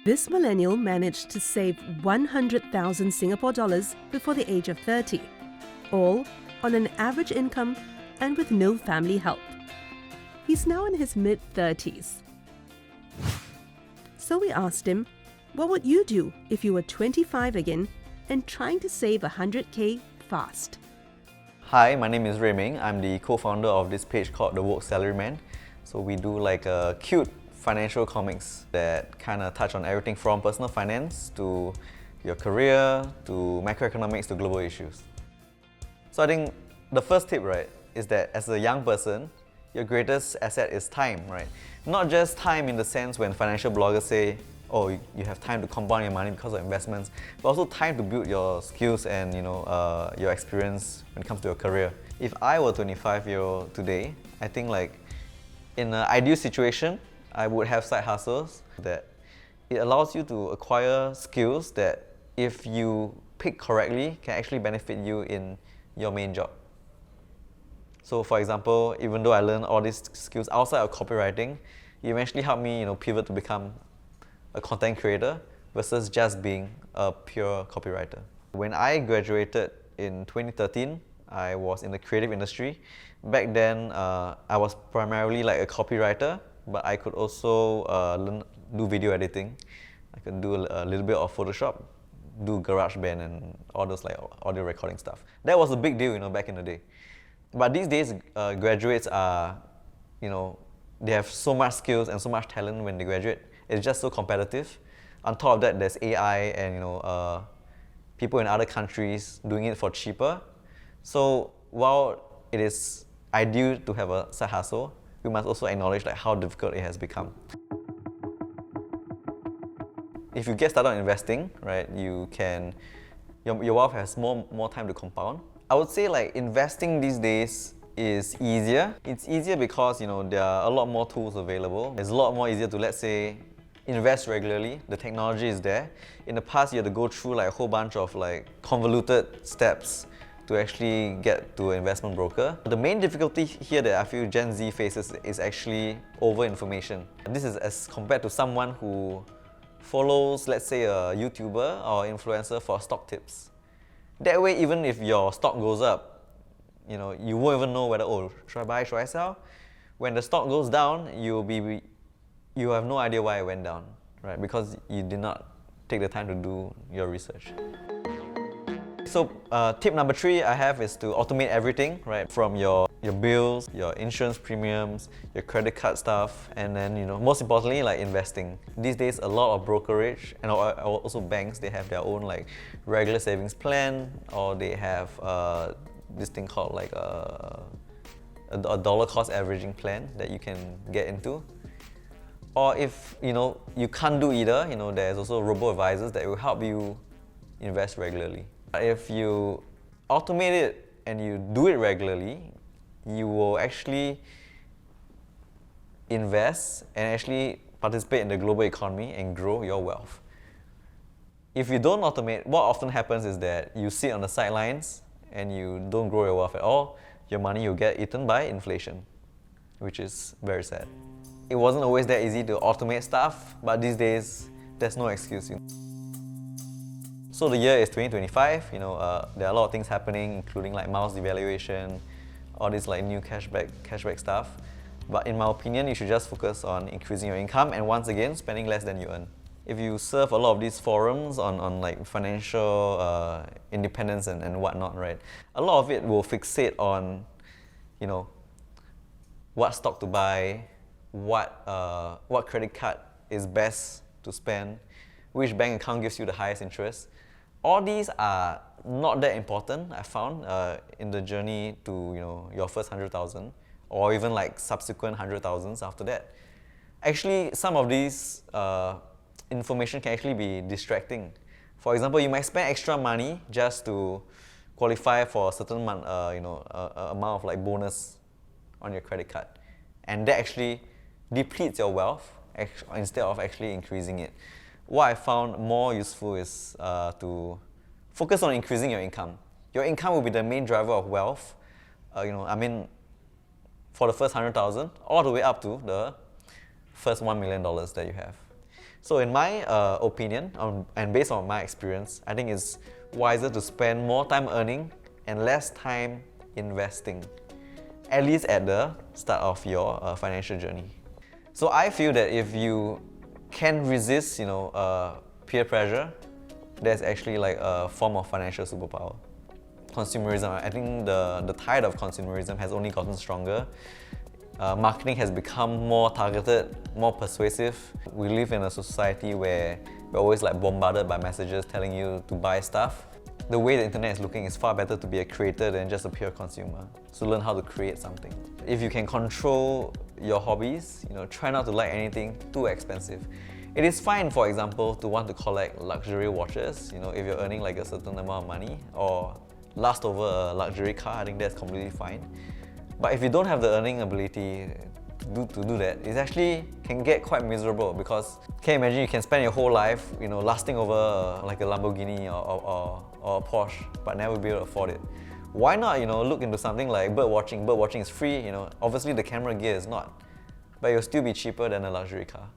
This millennial managed to save 100,000 Singapore dollars before the age of 30, all on an average income and with no family help. He's now in his mid-30s. So we asked him, what would you do if you were 25 again and trying to save 100K fast? Hi, my name is Ruiming. I'm the co-founder of this page called The Woke Salaryman. So we do like cute financial comics that kind of touch on everything from personal finance to your career to macroeconomics to global issues. So I think the first tip, right, is that as a young person, your greatest asset is time, right? Not just time in the sense when financial bloggers say, oh, you have time to compound your money because of investments, but also time to build your skills and your experience when it comes to your career. If I were 25-year-old today, I think like in an ideal situation, I would have side hustles that it allows you to acquire skills that if you pick correctly can actually benefit you in your main job. So for example, even though I learned all these skills outside of copywriting, it eventually helped me pivot to become a content creator versus just being a pure copywriter. When I graduated in 2013, I was in the creative industry. Back then, I was primarily like a copywriter, but I could also do video editing. I could do a little bit of Photoshop, do GarageBand and all those like audio recording stuff. That was a big deal, back in the day. But these days, graduates are, they have so much skills and so much talent when they graduate. It's just so competitive. On top of that, there's AI and people in other countries doing it for cheaper. So while it is ideal to have a side hustle, we must also acknowledge like how difficult it has become. If you get started on investing, right, your wealth has more time to compound. I would say like investing these days is easier. It's easier because there are a lot more tools available. It's a lot more easier to, let's say, invest regularly. The technology is there. In the past, you had to go through like a whole bunch of like convoluted steps to actually get to an investment broker. The main difficulty here that I feel Gen Z faces is actually over-information. This is as compared to someone who follows, let's say, a YouTuber or influencer for stock tips. That way, even if your stock goes up, you won't even know whether, oh, should I buy, should I sell? When the stock goes down, you have no idea why it went down, right? Because you did not take the time to do your research. So tip number 3 I have is to automate everything, right? From your bills, your insurance premiums, your credit card stuff, and then most importantly, like investing. These days, a lot of brokerage and also banks, they have their own like regular savings plan, or they have this thing called like a dollar cost averaging plan that you can get into. Or if you can't do either, there's also robo-advisors that will help you invest regularly. If you automate it and you do it regularly, you will actually invest and actually participate in the global economy and grow your wealth. If you don't automate, what often happens is that you sit on the sidelines and you don't grow your wealth at all. Your money will get eaten by inflation, which is very sad. It wasn't always that easy to automate stuff, but these days, there's no excuse. So the year is 2025, there are a lot of things happening, including like miles devaluation, all this like new cashback stuff. But in my opinion, you should just focus on increasing your income and once again, spending less than you earn. If you surf a lot of these forums on like financial independence and whatnot, right? A lot of it will fixate on, what stock to buy, what credit card is best to spend, which bank account gives you the highest interest. All these are not that important, I found, in the journey to your first 100,000 or even like subsequent 100,000s after that. Actually, some of these information can actually be distracting. For example, you might spend extra money just to qualify for a certain amount of like bonus on your credit card, and that actually depletes your wealth instead of actually increasing it. What I found more useful is to focus on increasing your income. Your income will be the main driver of wealth. For the first 100,000, all the way up to the first $1 million that you have. So in my opinion, and based on my experience, I think it's wiser to spend more time earning and less time investing, at least at the start of your financial journey. So I feel that if you can resist, peer pressure, that's actually like a form of financial superpower. Consumerism, I think the tide of consumerism has only gotten stronger. Marketing has become more targeted, more persuasive. We live in a society where we're always like bombarded by messages telling you to buy stuff. The way the internet is looking, it's far better to be a creator than just a pure consumer. So learn how to create something. If you can control your hobbies, try not to like anything too expensive. It is fine, for example, to want to collect luxury watches, if you're earning like a certain amount of money, or lust over a luxury car. I think that's completely fine. But if you don't have the earning ability to do that, it actually can get quite miserable, because can you imagine you can spend your whole life, lusting over like a Lamborghini or a Porsche, but never be able to afford it. Why not, look into something like bird watching? Bird watching is free, obviously the camera gear is not, but it'll still be cheaper than a luxury car.